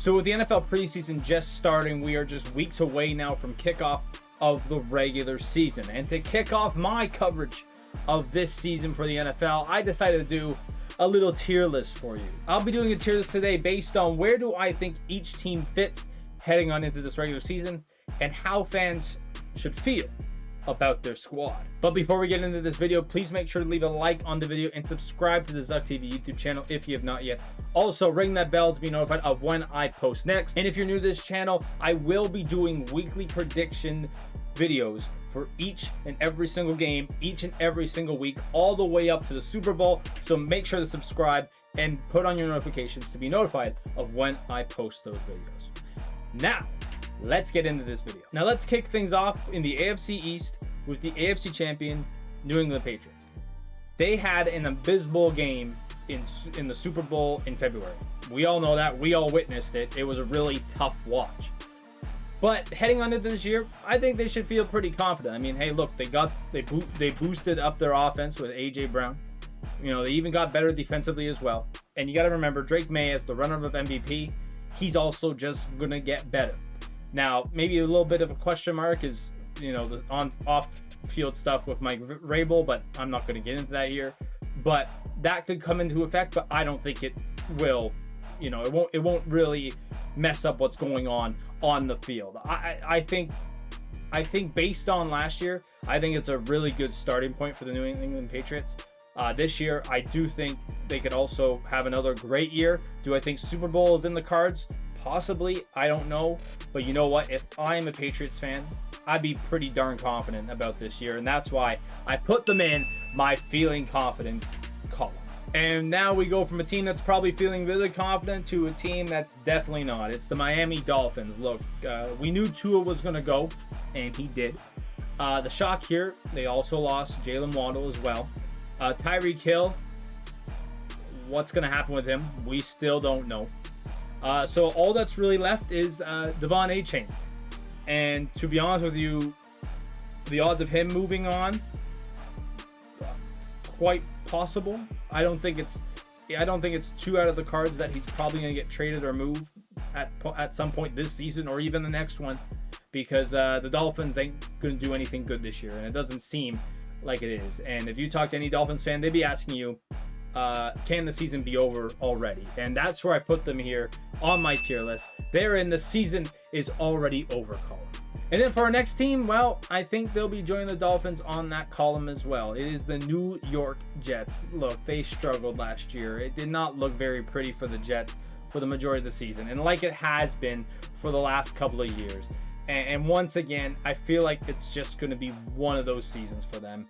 So with the NFL preseason just starting, we are just weeks away now from kickoff of the regular season. And to kick off my coverage of this season for the NFL, I decided to do a little tier list for you. I'll be doing a tier list today based on where do I think each team fits heading on into this regular season and how fans should feel about their squad. But before we get into this video, please make sure to leave a like on the video and subscribe to the Zuck TV YouTube channel if you have not yet. Also, ring that bell to be notified of when I post next. And if you're new to this channel, I will be doing weekly prediction videos for each and every single game, each and every single week, all the way up to the Super Bowl. So make sure to subscribe and put on your notifications to be notified of when I post those videos. Now, let's get into this video. Now let's kick things off in the AFC East with the AFC champion, New England Patriots. They had an abysmal game in the Super Bowl in February. We all know that. We all witnessed it. It was a really tough watch. But heading on into this year, I think they should feel pretty confident. I mean, hey, look, they boosted up their offense with A.J. Brown. You know, they even got better defensively as well. And you got to remember, Drake May as the runner-up MVP, he's also just going to get better. Now, maybe a little bit of a question mark is, you know, the off-field stuff with Mike Vrabel, but I'm not going to get into that here. But that could come into effect, but I don't think it will. You know, it won't really mess up what's going on the field. I think based on last year, I think it's a really good starting point for the New England Patriots. This year, I do think they could also have another great year. Do I think Super Bowl is in the cards? Possibly. I don't know. But you know what? If I'm a Patriots fan, I'd be pretty darn confident about this year. And that's why I put them in my feeling confident column. And now we go from a team that's probably feeling really confident to a team that's definitely not. It's the Miami Dolphins. Look, we knew Tua was going to go, and he did. The shock here, they also lost Jalen Waddle as well. Tyreek Hill, what's going to happen with him? We still don't know. So all that's really left is Devon A-Chain. And to be honest with you, the odds of him moving on, quite possible. I don't think it's too out of the cards that he's probably going to get traded or moved at some point this season or even the next one, because the Dolphins ain't going to do anything good this year, and it doesn't seem like it is. And if you talk to any Dolphins fan, they'd be asking you, can the season be over already? And that's where I put them here on my tier list. They're in the season is already over column. And then for our next team, well, I think they'll be joining the Dolphins on that column as well. It is the New York Jets. Look, they struggled last year. It did not look very pretty for the Jets for the majority of the season, and like it has been for the last couple of years. And once again, I feel like it's just going to be one of those seasons for them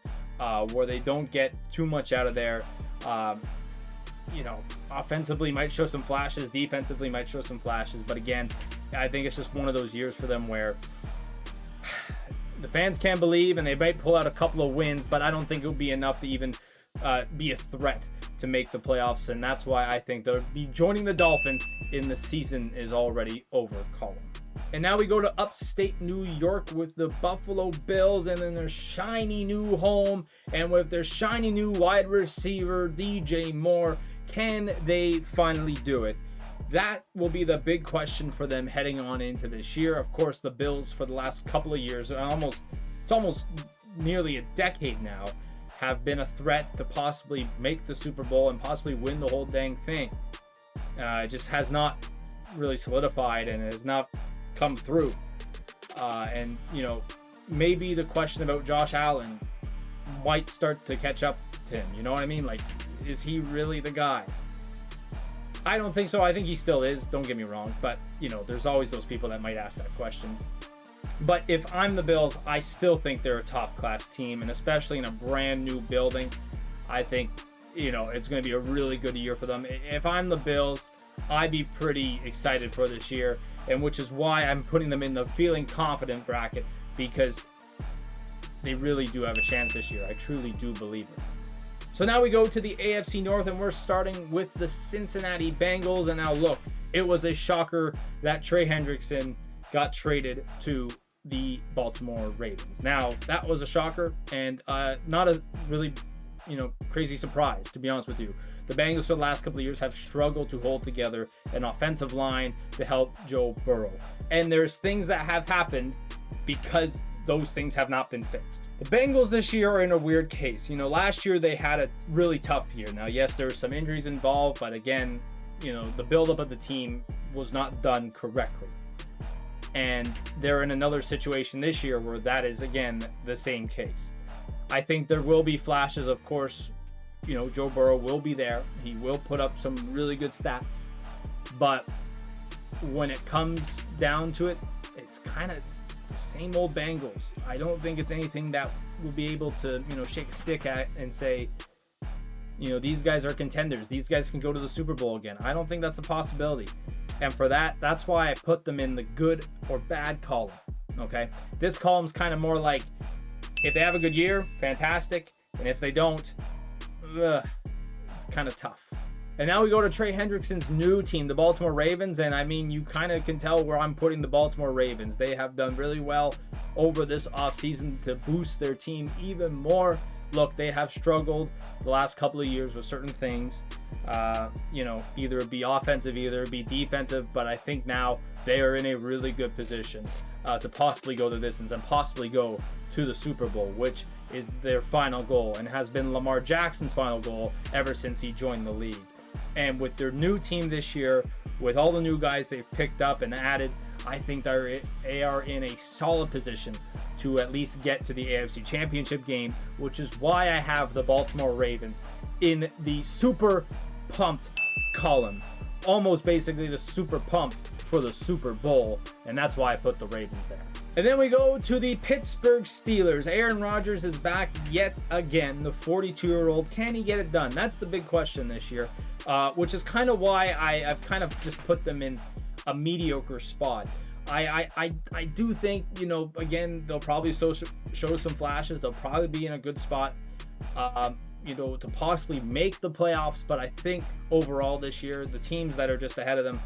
where they don't get too much out of there. You know, offensively might show some flashes, defensively might show some flashes, but again, I think it's just one of those years for them where the fans can't believe, and they might pull out a couple of wins, but I don't think it'll be enough to even be a threat to make the playoffs, and that's why I think they'll be joining the Dolphins in the season is already over column. And now we go to upstate New York with the Buffalo Bills and then their shiny new home, and with their shiny new wide receiver, DJ Moore. Can they finally do it? That will be the big question for them heading on into this year. Of course, the Bills for the last couple of years, it's almost nearly a decade now, have been a threat to possibly make the Super Bowl and possibly win the whole dang thing. It just has not really solidified, and it has not come through. And, you know, maybe the question about Josh Allen might start to catch up to him. You know what I mean? Like, is he really the guy? I don't think so. I think he still is. Don't get me wrong. But, you know, there's always those people that might ask that question. But if I'm the Bills, I still think they're a top-class team, and especially in a brand new building, I think, you know, it's going to be a really good year for them. If I'm the Bills, I'd be pretty excited for this year, and which is why I'm putting them in the feeling confident bracket, because they really do have a chance this year. I truly do believe it. So now we go to the AFC North, and we're starting with the Cincinnati Bengals. And now look, it was a shocker that Trey Hendrickson got traded to the Baltimore Ravens. Now, that was a shocker, and not a really crazy surprise, to be honest with you. The Bengals for the last couple of years have struggled to hold together an offensive line to help Joe Burrow. And there's things that have happened because those things have not been fixed. The Bengals this year are in a weird case. Last year they had a really tough year. Now, yes, there were some injuries involved, but again, the buildup of the team was not done correctly. And they're in another situation this year where that is, again, the same case. I think there will be flashes, of course. Joe Burrow will be there. He will put up some really good stats. But when it comes down to it, it's kind of the same old Bengals. I don't think it's anything that will be able to, shake a stick at and say, these guys are contenders. These guys can go to the Super Bowl again. I don't think that's a possibility. And for that's why I put them in the good or bad column. Okay? This column's kind of more like, if they have a good year, fantastic. And if they don't, it's kind of tough. And now we go to Trey Hendrickson's new team, the Baltimore Ravens. And you kind of can tell where I'm putting the Baltimore Ravens. They have done really well over this offseason to boost their team even more. Look, they have struggled the last couple of years with certain things. Either it be offensive, either it be defensive. But I think now they are in a really good position to possibly go the distance and possibly go to the Super Bowl, which is their final goal and has been Lamar Jackson's final goal ever since he joined the league. And with their new team this year, with all the new guys they've picked up and added, I think they are in a solid position to at least get to the AFC Championship game, which is why I have the Baltimore Ravens in the super pumped column. Almost basically the super pumped for the Super Bowl, and that's why I put the Ravens there. And then we go to the Pittsburgh Steelers. Aaron Rodgers is back yet again, the 42-year-old. Can he get it done? That's the big question this year, which is kind of why I've kind of just put them in a mediocre spot. I do think, again, they'll probably show some flashes. They'll probably be in a good spot, to possibly make the playoffs. But I think overall this year, the teams that are just ahead of them,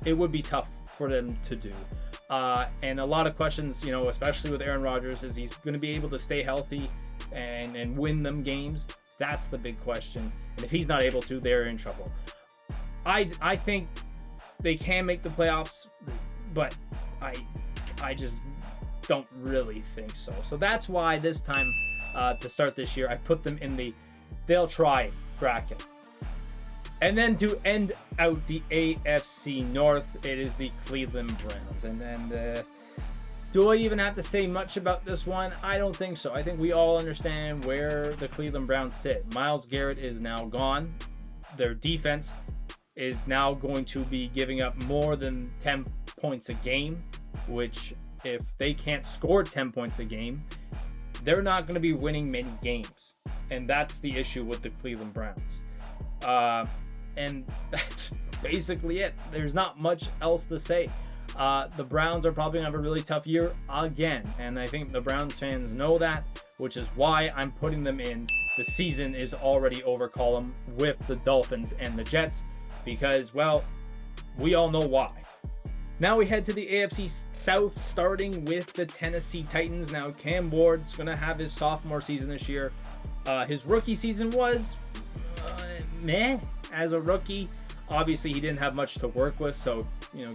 it would be tough for them to do. And a lot of questions, especially with Aaron Rodgers, is he's going to be able to stay healthy and win them games? That's the big question. And if he's not able to, they're in trouble. I think they can make the playoffs, but I just don't really think so. So that's why this time, to start this year, I put them in the they'll try bracket. And then to end out the AFC North, it is the Cleveland Browns. And do I even have to say much about this one? I don't think so. I think we all understand where the Cleveland Browns sit. Myles Garrett is now gone. Their defense is now going to be giving up more than 10 points a game, which if they can't score 10 points a game, they're not going to be winning many games. And that's the issue with the Cleveland Browns. And that's basically it. There's not much else to say. The Browns are probably going to have a really tough year again. And I think the Browns fans know that, which is why I'm putting them in the season is already over column with the Dolphins and the Jets. Because, well, we all know why. Now we head to the AFC South, starting with the Tennessee Titans. Now, Cam Ward's going to have his sophomore season this year. His rookie season was meh. As a rookie, obviously he didn't have much to work with, so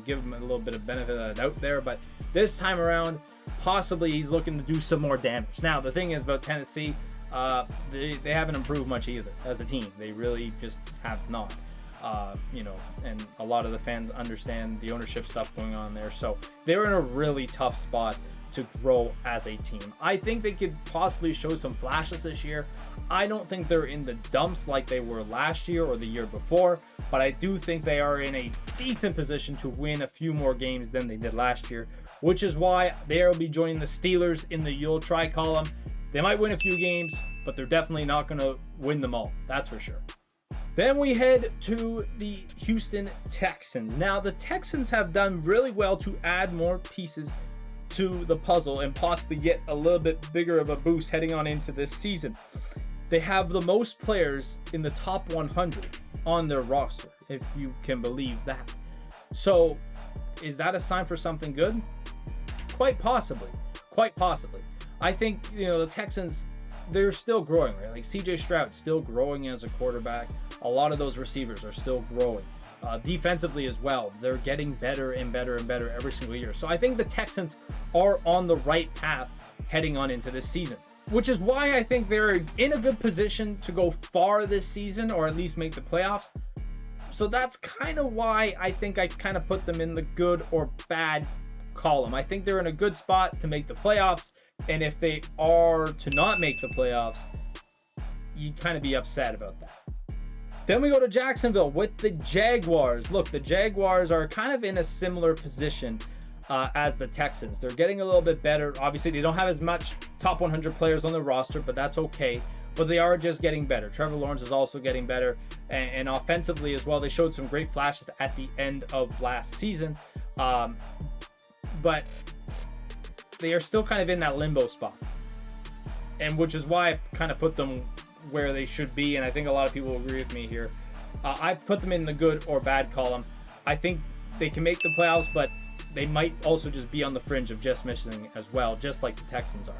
give him a little bit of benefit of the doubt there. But this time around, possibly he's looking to do some more damage. Now the thing is about Tennessee, they haven't improved much either as a team. They really just have not. And a lot of the fans understand the ownership stuff going on there, so they're in a really tough spot to grow as a team. I think they could possibly show some flashes this year. I don't think they're in the dumps like they were last year or the year before, but I do think they are in a decent position to win a few more games than they did last year, which is why they'll be joining the Steelers in the you'll try column. They might win a few games, but they're definitely not going to win them all. That's for sure. Then we head to the Houston Texans. Now, the Texans have done really well to add more pieces to the puzzle and possibly get a little bit bigger of a boost heading on into this season. They have the most players in the top 100 on their roster, if you can believe that. So, is that a sign for something good? Quite possibly. Quite possibly. I think, the Texans, they're still growing, right? Like CJ Stroud still growing as a quarterback. A lot of those receivers are still growing. Defensively as well, they're getting better and better and better every single year. So I think the Texans are on the right path heading on into this season, which is why I think they're in a good position to go far this season, or at least make the playoffs. So that's kind of why I think I kind of put them in the good or bad column. I think they're in a good spot to make the playoffs, and if they are to not make the playoffs, you'd kind of be upset about that. Then we go to Jacksonville with the Jaguars. Look, the Jaguars are kind of in a similar position as the Texans. They're getting a little bit better. Obviously, they don't have as much top 100 players on the roster, but that's okay. But they are just getting better. Trevor Lawrence is also getting better. And offensively as well, they showed some great flashes at the end of last season. But they are still kind of in that limbo spot. And which is why I kind of put them where they should be, and I think a lot of people agree with me here. I've put them in the good or bad column. I think they can make the playoffs, but they might also just be on the fringe of just missing as well, just like the Texans are.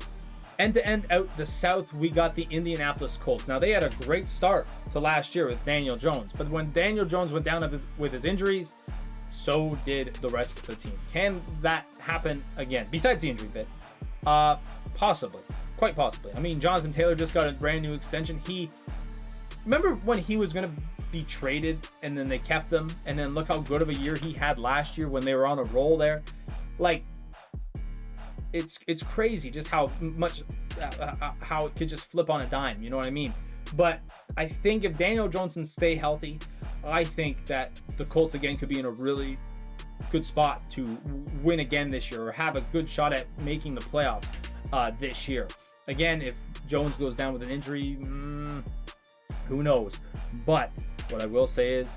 End to end out the South, we got the Indianapolis Colts. Now, they had a great start to last year with Daniel Jones, but when Daniel Jones went down with his injuries, so did the rest of the team. Can that happen again? Besides the injury bit, possibly. Quite possibly. I mean, Jonathan Taylor just got a brand new extension. Remember when he was going to be traded and then they kept him, and then look how good of a year he had last year when they were on a roll there. Like, it's crazy just how much how it could just flip on a dime. You know what I mean? But I think if Daniel Jones can stay healthy, I think that the Colts again could be in a really good spot to win again this year, or have a good shot at making the playoffs this year. Again, if Jones goes down with an injury, who knows? But what I will say is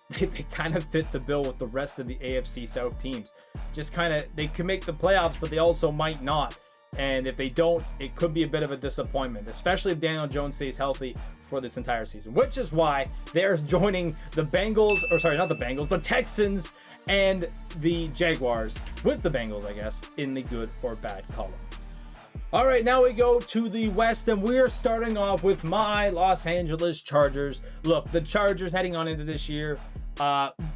they kind of fit the bill with the rest of the AFC South teams. Just kind of, they can make the playoffs, but they also might not. And if they don't, it could be a bit of a disappointment, especially if Daniel Jones stays healthy for this entire season, which is why they're joining the Bengals, or sorry, not the Bengals, the Texans and the Jaguars, with the Bengals, I guess, in the good or bad column. All right, now we go to the West, and we're starting off with my Los Angeles Chargers. Look, the Chargers heading on into this year,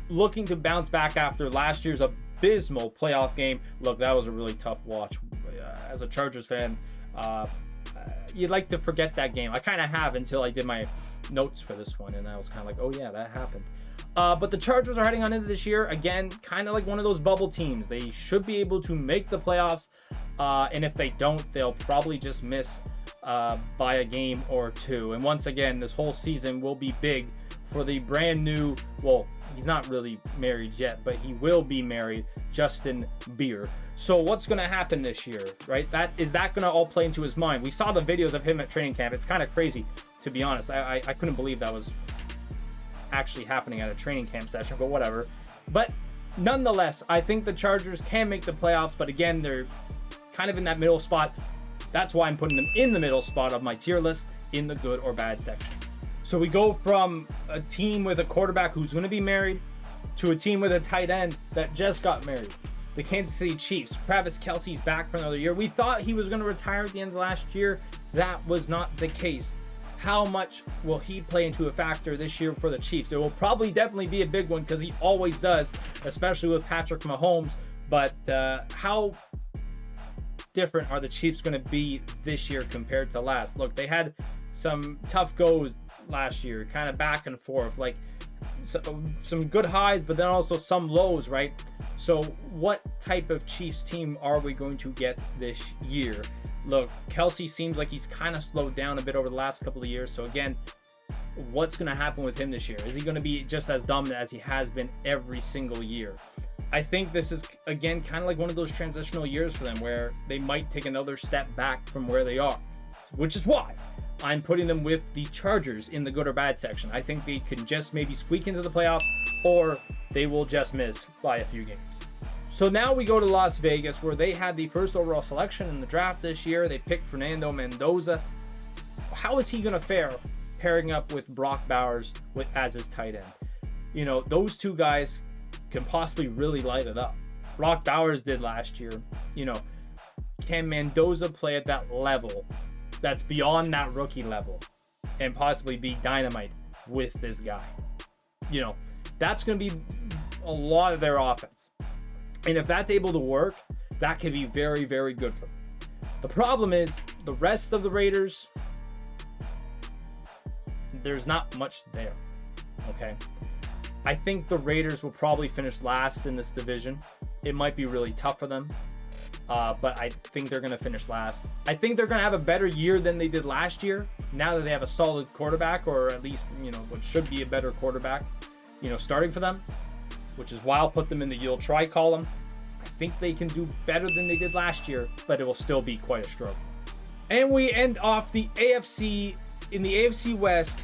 looking to bounce back after last year's abysmal playoff game. Look, that was a really tough watch. As a Chargers fan, you'd like to forget that game. I kind of have until I did my notes for this one, and I was kind of like, oh yeah, that happened. But the Chargers are heading on into this year, again, kind of like one of those bubble teams. They should be able to make the playoffs, and if they don't, they'll probably just miss by a game or two. And once again, this whole season will be big for the brand new, well, he's not really married yet, but he will be married, Justin Bieber. So what's going to happen this year, right? Is that going to all play into his mind? We saw the videos of him at training camp. It's kind of crazy, to be honest. I couldn't believe that was actually happening at a training camp session, but whatever. But nonetheless, I think the Chargers can make the playoffs, but again, they're kind of in that middle spot. That's why I'm putting them in the middle spot of my tier list, in the good or bad section. So we go from a team with a quarterback who's going to be married to a team with a tight end that just got married. The Kansas City Chiefs. Travis Kelce's back for another year. We thought he was going to retire at the end of last year. That was not the case. How much will he play into a factor this year for the Chiefs? It will probably definitely be a big one, because he always does, especially with Patrick Mahomes. But how different are the Chiefs going to be this year compared to last? Look, they had some tough goes last year, kind of back and forth, like some good highs, but then also some lows, right? So what type of Chiefs team are we going to get this year? Look, Kelce seems like he's kind of slowed down a bit over the last couple of years. So again, what's going to happen with him this year? Is he going to be just as dominant as he has been every single year? I think this is, again, kind of like one of those transitional years for them, where they might take another step back from where they are, which is why I'm putting them with the Chargers in the good or bad section. I think they can just maybe squeak into the playoffs, or they will just miss by a few games. So now we go to Las Vegas, where they had the first overall selection in the draft this year. They picked Fernando Mendoza. How is he going to fare pairing up with Brock Bowers as his tight end? You know, those two guys can possibly really light it up. Brock Bowers did last year. You know, can Mendoza play at that level that's beyond that rookie level and possibly be dynamite with this guy. You know, that's going to be a lot of their offense. And if that's able to work, that could be very, very good for them. The problem is the rest of the Raiders, there's not much there. Okay. I think the Raiders will probably finish last in this division. It might be really tough for them. But I think they're going to finish last. I think they're going to have a better year than they did last year. Now that they have a solid quarterback, or at least, you know, what should be a better quarterback, you know, starting for them, which is why I'll put them in the you'll try column. I think they can do better than they did last year, but it will still be quite a struggle. And we end off the AFC, in the AFC West,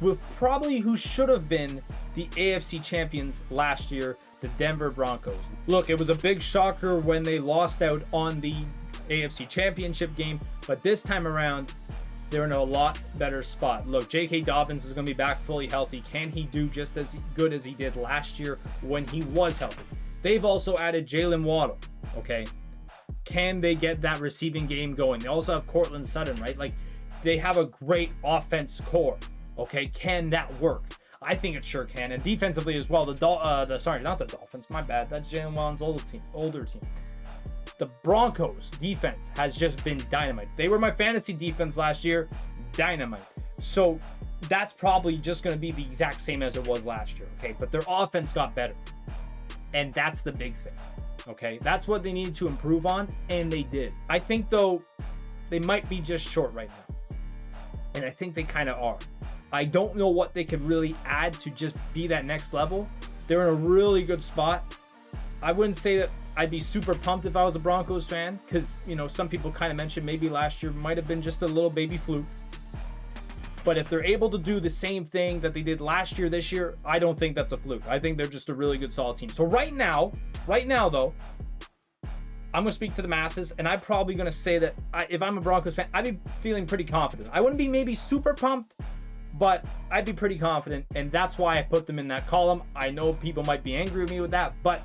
with probably who should have been the AFC champions last year, the Denver Broncos. Look, it was a big shocker when they lost out on the AFC championship game, but this time around, they're in a lot better spot. Look, J.K. Dobbins is going to be back fully healthy. Can he do just as good as he did last year when he was healthy? They've also added Jalen Waddle, okay? Can they get that receiving game going? They also have Cortland Sutton, right? Like, they have a great offense core, okay? Can that work? I think it sure can. And defensively as well, sorry, not the Dolphins, my bad. That's Jalen Waddle's older team. The Broncos defense has just been dynamite. They were my fantasy defense last year, dynamite. So that's probably just going to be the exact same as it was last year, okay? But their offense got better. And that's the big thing, okay? That's what they needed to improve on, and they did. I think, though, they might be just short right now. And I think they kind of are. I don't know what they could really add to just be that next level. They're in a really good spot. I wouldn't say that I'd be super pumped if I was a Broncos fan, because, you know, some people kind of mentioned maybe last year might have been just a little baby fluke. But if they're able to do the same thing that they did last year, this year, I don't think that's a fluke. I think they're just a really good, solid team. So right now though, I'm going to speak to the masses, and I'm probably going to say that if I'm a Broncos fan, I'd be feeling pretty confident. I wouldn't be maybe super pumped, but I'd be pretty confident, and that's why I put them in that column. I know people might be angry with me with that, but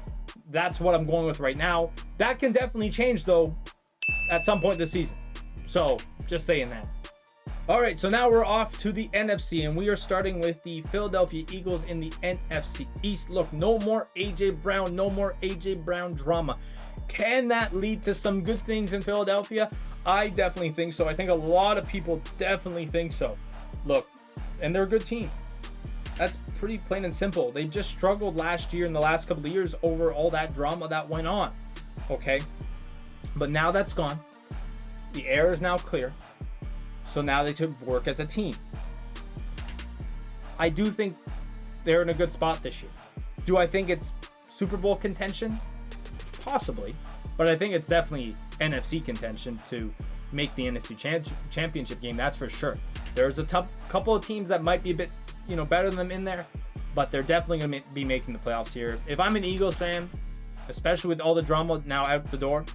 that's what I'm going with right now. That can definitely change, though, at some point this season. So, just saying that. All right, so now we're off to the NFC, and we are starting with the Philadelphia Eagles in the NFC East. Look, no more A.J. Brown, no more A.J. Brown drama. Can that lead to some good things in Philadelphia? I definitely think so. I think a lot of people definitely think so. Look, and they're a good team. That's pretty plain and simple. They just struggled last year and the last couple of years over all that drama that went on. Okay? But now that's gone. The air is now clear. So now they should work as a team. I do think they're in a good spot this year. Do I think it's Super Bowl contention? Possibly. But I think it's definitely NFC contention to make the NFC championship game. That's for sure. There's a couple of teams that might be a bit, you know, better than them in there, but they're definitely going to be making the playoffs here. If I'm an Eagles fan, especially with all the drama now out the door,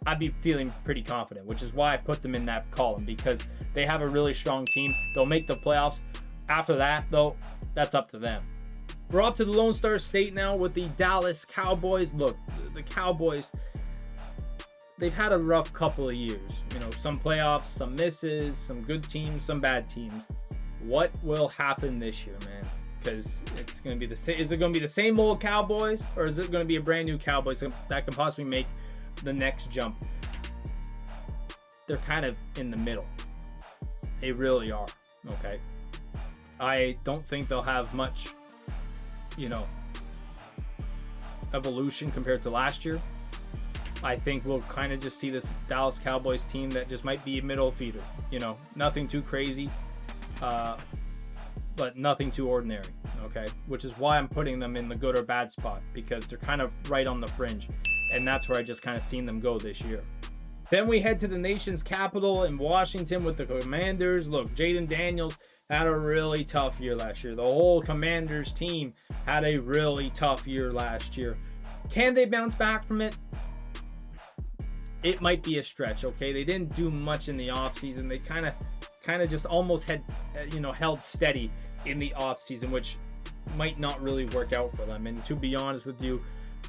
I'd be feeling pretty confident, which is why I put them in that column, because they have a really strong team. They'll make the playoffs. After that, though, that's up to them. We're off to the Lone Star State now with the Dallas Cowboys. Look, the Cowboys, they've had a rough couple of years. You know, some playoffs, some misses, some good teams, some bad teams. What will happen this year, man? Because it's going to be the same. Is it going to be the same old Cowboys, or is it going to be a brand new Cowboys that can possibly make the next jump? They're kind of in the middle. They really are. Okay. I don't think they'll have much, you know, evolution compared to last year. I think we'll kind of just see this Dallas Cowboys team that just might be a middle feeder. You know, nothing too crazy, but nothing too ordinary. Okay, which is why I'm putting them in the good or bad spot, because they're kind of right on the fringe, and that's where I just kind of seen them go this year. Then we head to the nation's capital in Washington with the Commanders. Look, Jaden Daniels had a really tough year last year. The whole Commanders team had a really tough year last year. Can they bounce back from it? It might be a stretch, okay? They didn't do much in the offseason. They kind of just almost had, held steady in the offseason, which might not really work out for them. And to be honest with you,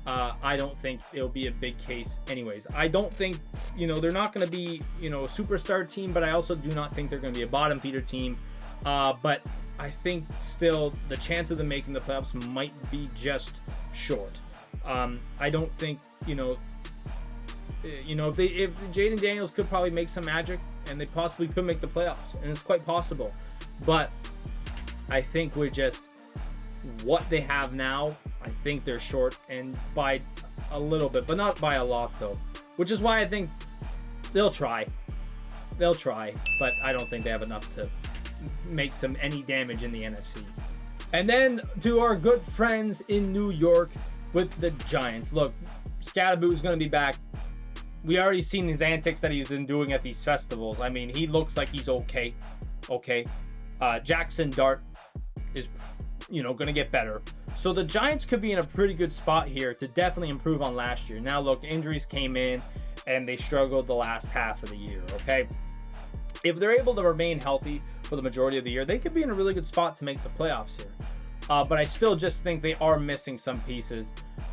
I don't think it'll be a big case anyways. I don't think, they're not going to be, a superstar team, but I also do not think they're going to be a bottom feeder team. But I think still the chance of them making the playoffs might be just short. I don't think, if Jaden Daniels could probably make some magic, and they possibly could make the playoffs, and it's quite possible. But I think with just what they have now, I think they're short, and by a little bit, but not by a lot though. Which is why I think they'll try. But I don't think they have enough to make any damage in the NFC. And then to our good friends in New York with the Giants. Look, Scatterboo's going to be back. We already seen his antics that he's been doing at these festivals. I mean, he looks like he's okay. Jackson Dart is, going to get better. So the Giants could be in a pretty good spot here to definitely improve on last year. Now, look, injuries came in, and they struggled the last half of the year, okay? If they're able to remain healthy for the majority of the year, they could be in a really good spot to make the playoffs here. But I still just think they are missing some pieces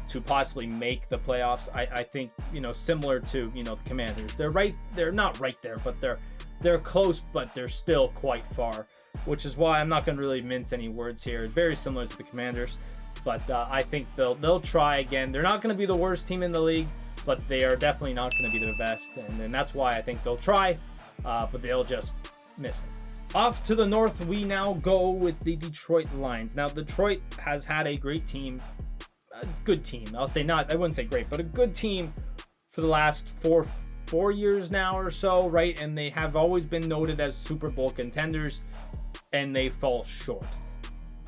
to possibly make the playoffs. I think, similar to, the Commanders. They're not right there, but they're close, but they're still quite far, which is why I'm not going to really mince any words here. Very similar to the Commanders, but I think they'll try again. They're not going to be the worst team in the league, but they are definitely not going to be the best, and that's why I think they'll try, but they'll just miss it. Off to the north, we now go with the Detroit Lions. Now, Detroit has had a great team, a good team. I wouldn't say great, but a good team for the last four years now or so, right? And they have always been noted as Super Bowl contenders, and they fall short.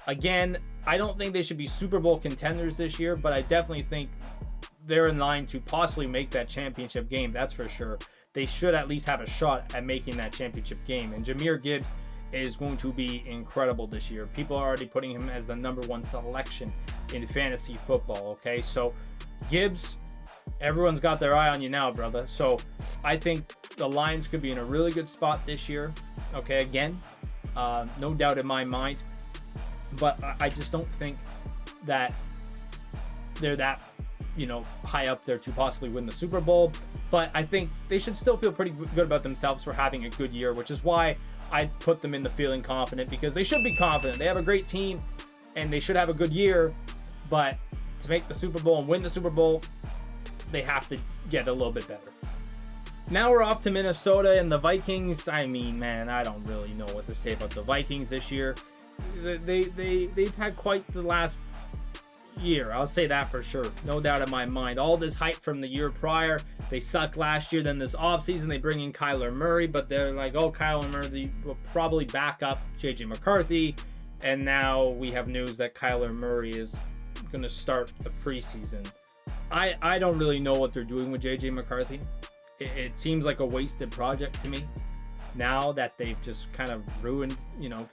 Again, I don't think they should be Super Bowl contenders this year, but I definitely think they're in line to possibly make that championship game, that's for sure. They should at least have a shot at making that championship game. And Jahmyr Gibbs is going to be incredible this year. People are already putting him as the #1 selection in fantasy football, okay? So Gibbs, everyone's got their eye on you now, brother. So I think the Lions could be in a really good spot this year, okay? Again, no doubt in my mind. But I just don't think that they're that, high up there to possibly win the Super Bowl. But I think they should still feel pretty good about themselves for having a good year, which is why I put them in the feeling confident, because they should be confident. They have a great team, and they should have a good year. But to make the Super Bowl and win the Super Bowl, they have to get a little bit better. Now we're off to Minnesota and the Vikings. I mean, man, I don't really know what to say about the Vikings this year. They've had quite the last year. I'll say that for sure. No doubt in my mind. All this hype from the year prior. They sucked last year. Then this offseason, they bring in Kyler Murray, but they're like, oh, Kyler Murray will probably back up J.J. McCarthy. And now we have news that Kyler Murray is going to start the preseason. I don't really know what they're doing with J.J. McCarthy. It seems like a wasted project to me. Now that they've just kind of ruined,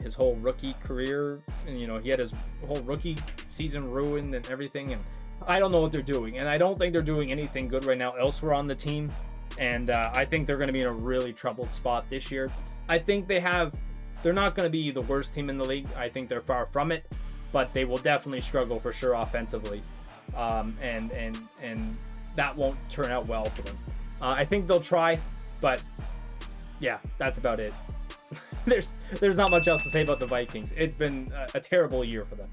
his whole rookie career, and he had his whole rookie season ruined and everything, and I don't know what they're doing, and I don't think they're doing anything good right now elsewhere on the team, and I think they're going to be in a really troubled spot this year. I think they're not going to be the worst team in the league. I think they're far from it, but they will definitely struggle for sure offensively, and that won't turn out well for them. I think they'll try, but yeah, that's about it. There's not much else to say about the Vikings. It's been a terrible year for them.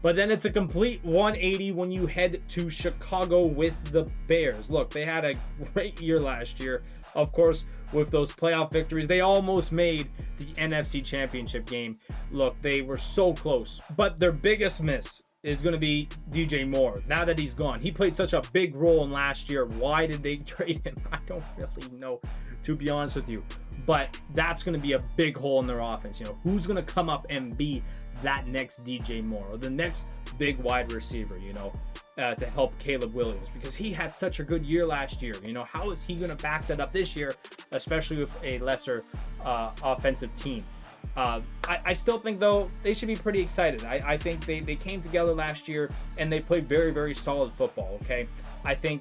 But then it's a complete 180 when you head to Chicago with the Bears. Look, they had a great year last year. Of course, with those playoff victories, they almost made the NFC Championship game. Look, they were so close. But their biggest miss is going to be DJ Moore. Now that he's gone, he played such a big role in last year. Why did they trade him? I don't really know, to be honest with you. But that's going to be a big hole in their offense. Who's going to come up and be that next DJ Moore or the next big wide receiver, to help Caleb Williams, because he had such a good year last year. How is he going to back that up this year, especially with a lesser offensive team? I still think, though, they should be pretty excited. I think they came together last year, and they played very, very solid football, okay? I think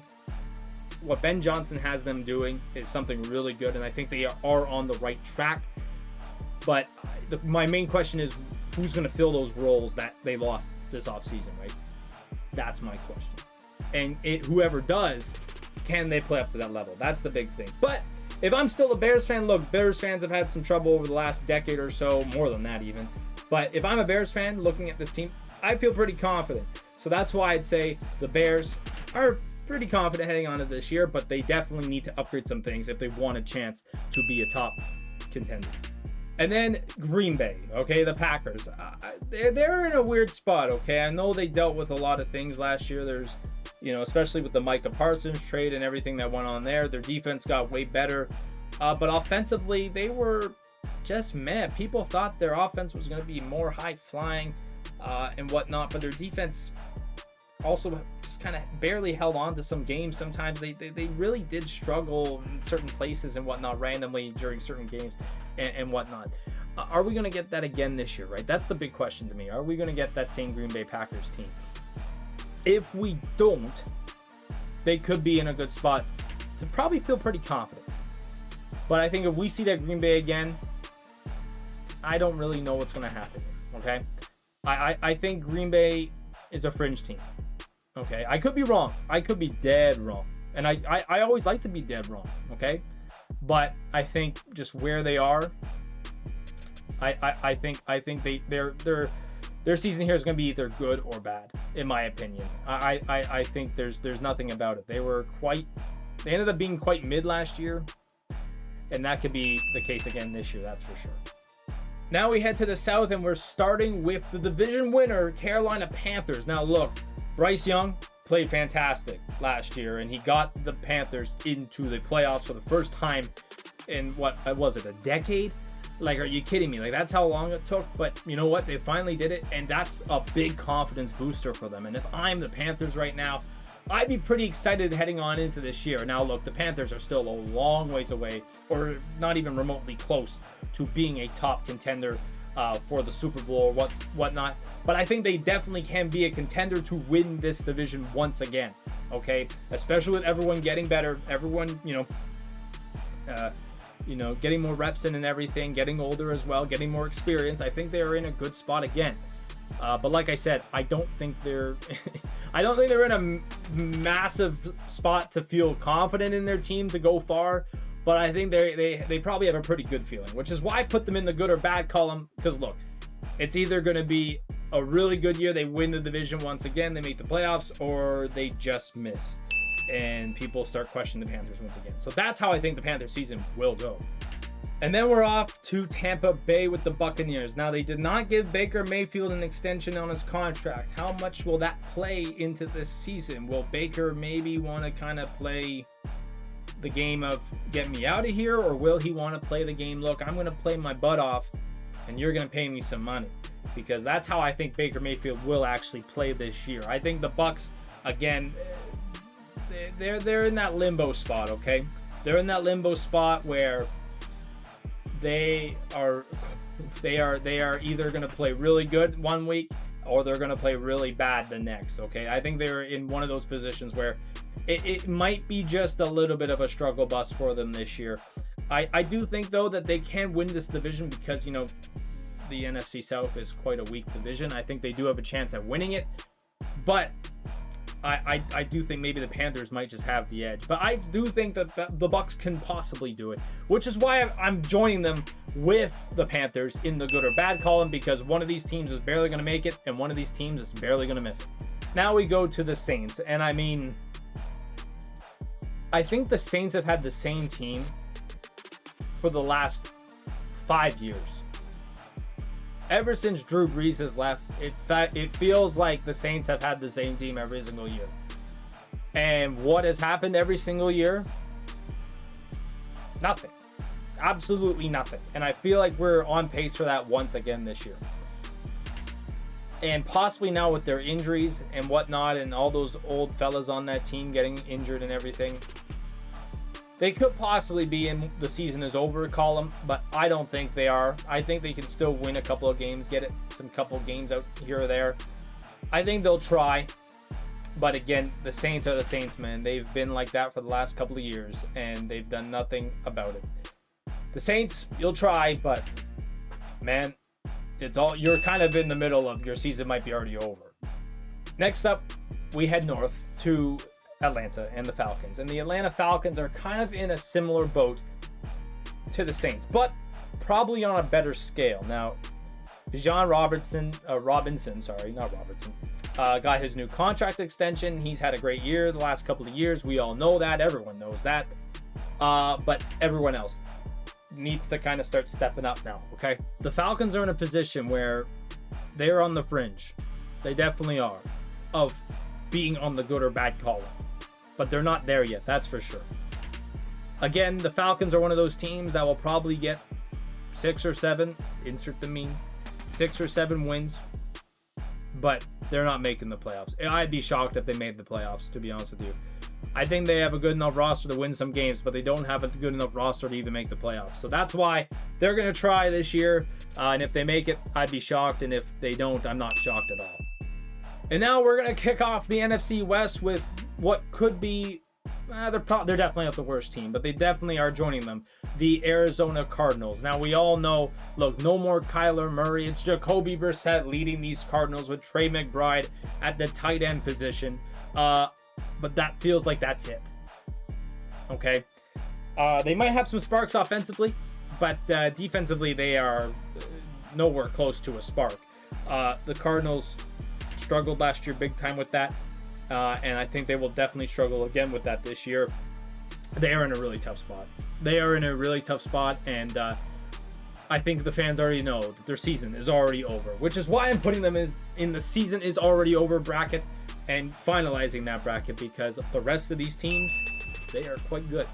what Ben Johnson has them doing is something really good, and I think they are on the right track. But my main question is, who's going to fill those roles that they lost this offseason, right? That's my question. And whoever does, can they play up to that level? That's the big thing. But if I'm still a Bears fan, look, Bears fans have had some trouble over the last decade or so, more than that even. But if I'm a Bears fan looking at this team, I feel pretty confident. So that's why I'd say the Bears are pretty confident heading on to this year, but they definitely need to upgrade some things if they want a chance to be a top contender. And then Green Bay, okay, the Packers. They're in a weird spot, okay? I know they dealt with a lot of things last year. There's, especially with the Micah Parsons trade and everything that went on there. Their defense got way better. But offensively, they were just meh. People thought their offense was going to be more high-flying and whatnot, but their defense also just kind of barely held on to some games. Sometimes they really did struggle in certain places and whatnot randomly during certain games and whatnot. Are we going to get that again this year, right? That's the big question to me. Are we going to get that same Green Bay Packers team? If we don't, they could be in a good spot to probably feel pretty confident. But I think if we see that Green Bay again, I don't really know what's going to happen, okay? I think Green Bay is a fringe team. Okay, I could be wrong. I could be dead wrong. And I always like to be dead wrong, okay? But I think just where they are, I think their season here is going to be either good or bad, in my opinion. I think there's nothing about it. They ended up being quite mid last year, and that could be the case again this year, that's for sure. Now we head to the South, and we're starting with the division winner, Carolina Panthers. Now look, Bryce Young played fantastic last year, and he got the Panthers into the playoffs for the first time in, what was it, a decade? Like, are you kidding me? Like, that's how long it took. But you know what? They finally did it, and that's a big confidence booster for them. And if I'm the Panthers right now, I'd be pretty excited heading on into this year. Now, look, the Panthers are still a long ways away, or not even remotely close to being a top contender for the Super Bowl or whatnot. But I think they definitely can be a contender to win this division once again, okay? Especially with everyone getting better, everyone, getting more reps in and everything, getting older as well, getting more experience. I think they're in a good spot again. But like I said, I don't think they're in a massive spot to feel confident in their team to go far. But I think they probably have a pretty good feeling, which is why I put them in the good or bad column. Because look, it's either going to be a really good year, they win the division once again, they make the playoffs, or they just miss. And people start questioning the Panthers once again. So that's how I think the Panthers season will go. And then we're off to Tampa Bay with the Buccaneers. Now, they did not give Baker Mayfield an extension on his contract. How much will that play into this season? Will Baker maybe want to kind of play the game of get me out of here, or will he want to play the game, look, I'm going to play my butt off and you're going to pay me some money? Because that's how I think Baker Mayfield will actually play this year. I think the Bucs, again, they're in that limbo spot, okay? They're in that limbo spot where they are either going to play really good one week or they're going to play really bad the next, okay? I think they're in one of those positions where it might be just a little bit of a struggle bus for them this year. I do think, though, that they can win this division because, the NFC South is quite a weak division. I think they do have a chance at winning it, but I do think maybe the Panthers might just have the edge. But I do think that the Bucs can possibly do it, which is why I'm joining them with the Panthers in the good or bad column, because one of these teams is barely going to make it and one of these teams is barely going to miss it. Now we go to the Saints, and I think the Saints have had the same team for the last 5 years. Ever since Drew Brees has left, it feels like the Saints have had the same team every single year. And what has happened every single year? Nothing. Absolutely nothing. And I feel like we're on pace for that once again this year. And possibly now with their injuries and whatnot and all those old fellas on that team getting injured and everything, they could possibly be in the season is over column, but I don't think they are. I think they can still win a couple of games, get some couple of games out here or there. I think they'll try. But again, the Saints are the Saints, man. They've been like that for the last couple of years, and they've done nothing about it. The Saints, you'll try, but man, you're kind of in the middle of your season might be already over. Next up, we head north to Atlanta and the Falcons. And the Atlanta Falcons are kind of in a similar boat to the Saints, but probably on a better scale. Now, John Robinson, got his new contract extension. He's had a great year the last couple of years. We all know that. Everyone knows that. But everyone else needs to kind of start stepping up now, okay? The Falcons are in a position where they're on the fringe. They definitely are of being on the good or bad column. But they're not there yet, that's for sure. Again, the Falcons are one of those teams that will probably get 6 or 7, insert the meme, 6 or 7 wins, but they're not making the playoffs. I'd be shocked if they made the playoffs, to be honest with you. I think they have a good enough roster to win some games, but they don't have a good enough roster to even make the playoffs. So that's why they're going to try this year, and if they make it, I'd be shocked, and if they don't, I'm not shocked at all. And now we're going to kick off the NFC West with what could be, they're definitely not the worst team, but they definitely are joining them, the Arizona Cardinals. Now, we all know, look, no more Kyler Murray. It's Jacoby Brissett leading these Cardinals with Trey McBride at the tight end position. But that feels like that's it. Okay? They might have some sparks offensively, but defensively, they are nowhere close to a spark. The Cardinals struggled last year big time with that. And I think they will definitely struggle again with that this year. They are in a really tough spot. And I think the fans already know that their season is already over, which is why I'm putting them in the season is already over bracket and finalizing that bracket, because the rest of these teams, they are quite good.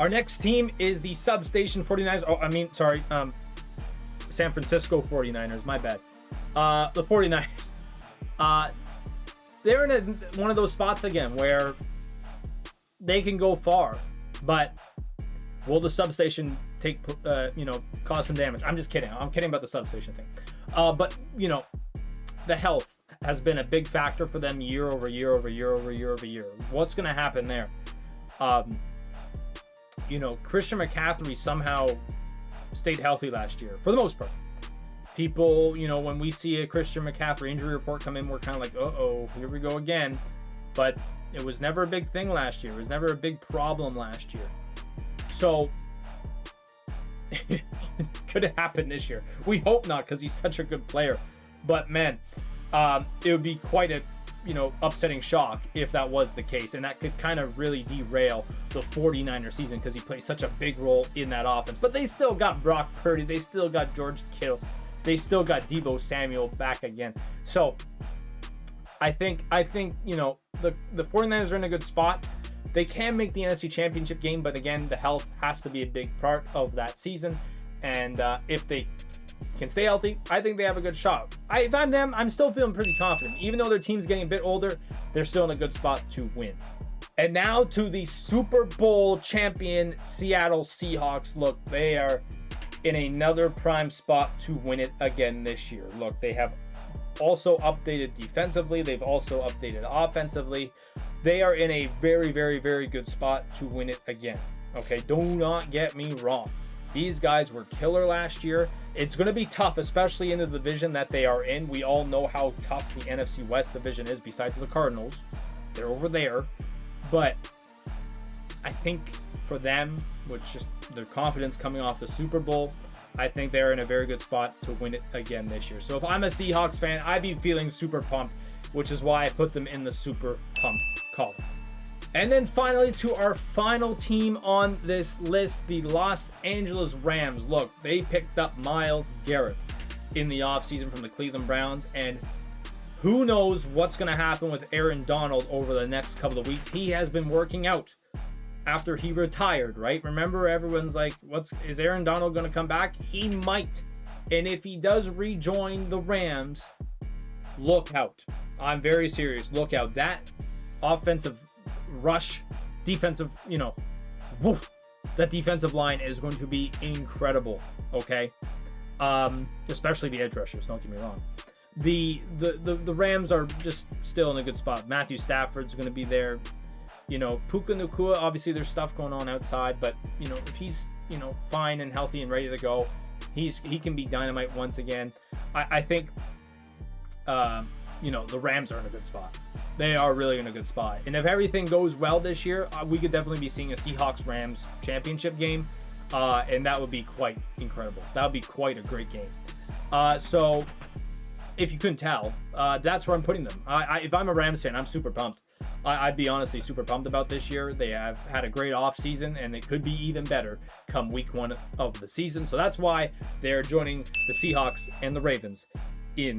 Our next team is the Substation 49ers. San Francisco 49ers, my bad. The 49ers. They're in one of those spots again where they can go far, but will the Substation cause some damage? I'm just kidding. I'm kidding about the Substation thing. But the health has been a big factor for them year over year. What's going to happen there? Christian McCaffrey somehow stayed healthy last year for the most part. People, when we see a Christian McCaffrey injury report come in, we're kind of like, uh-oh, here we go again. But it was never a big thing last year. It was never a big problem last year. So, it could happen this year. We hope not, because he's such a good player. But, man, it would be quite a, upsetting shock if that was the case. And that could kind of really derail the 49er season, because he plays such a big role in that offense. But they still got Brock Purdy. They still got George Kittle. They still got Deebo Samuel back again. So I think the 49ers are in a good spot. They can make the NFC Championship game, but again, the health has to be a big part of that season. And if they can stay healthy, I think they have a good shot. If I'm them, I'm still feeling pretty confident. Even though their team's getting a bit older, they're still in a good spot to win. And now to the Super Bowl champion Seattle Seahawks. Look, they are in another prime spot to win it again this year. Look, they have also updated defensively. They've also updated offensively. They are in a very, very, very good spot to win it again. Okay, do not get me wrong. These guys were killer last year. It's going to be tough, especially in the division that they are in. We all know how tough the NFC West division is, besides the Cardinals. They're over there. But I think for them, with just their confidence coming off the Super Bowl, I think they're in a very good spot to win it again this year. So if I'm a Seahawks fan, I'd be feeling super pumped, which is why I put them in the super pumped column. And then finally, to our final team on this list, the Los Angeles Rams. Look, they picked up Myles Garrett in the offseason from the Cleveland Browns, and who knows what's going to happen with Aaron Donald over the next couple of weeks. He has been working out after he retired, right? Remember, everyone's like, is Aaron Donald going to come back? He might. And if he does rejoin the Rams, look out. I'm very serious. Look out. That offensive rush, defensive, that defensive line is going to be incredible, okay? Especially the edge rushers, don't get me wrong. The Rams are just still in a good spot. Matthew Stafford's going to be there. Puka Nacua, obviously there's stuff going on outside, but if he's fine and healthy and ready to go, he can be dynamite once again. I think the Rams are in a good spot. They are really in a good spot. And if everything goes well this year, we could definitely be seeing a Seahawks-Rams championship game. And that would be quite incredible. That would be quite a great game. So, if you couldn't tell, that's where I'm putting them. If I'm a Rams fan, I'm super pumped. I'd be honestly super pumped about this year. They have had a great offseason, and it could be even better come week 1 of the season. So that's why they're joining the Seahawks and the Ravens in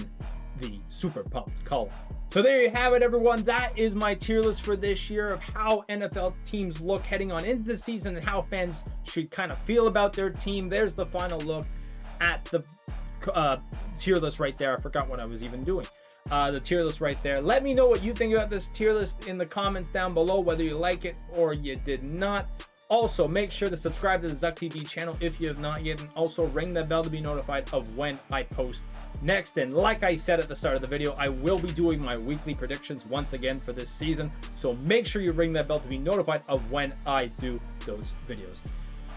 the super pumped column. So there you have it, everyone. That is my tier list for this year of how NFL teams look heading on into the season and how fans should kind of feel about their team. There's the final look at the tier list right there. I forgot what I was even doing. The tier list right there. Let me know what you think about this tier list in the comments down below, whether you like it or you did not. Also, make sure to subscribe to the Zuck TV channel if you have not yet, and also ring the bell to be notified of when I post next. And like I said at the start of the video, I will be doing my weekly predictions once again for this season, so make sure you ring that bell to be notified of when I do those videos.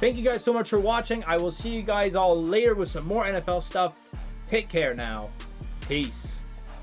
Thank you guys so much for watching. I will see you guys all later with some more NFL stuff. Take care now. Peace.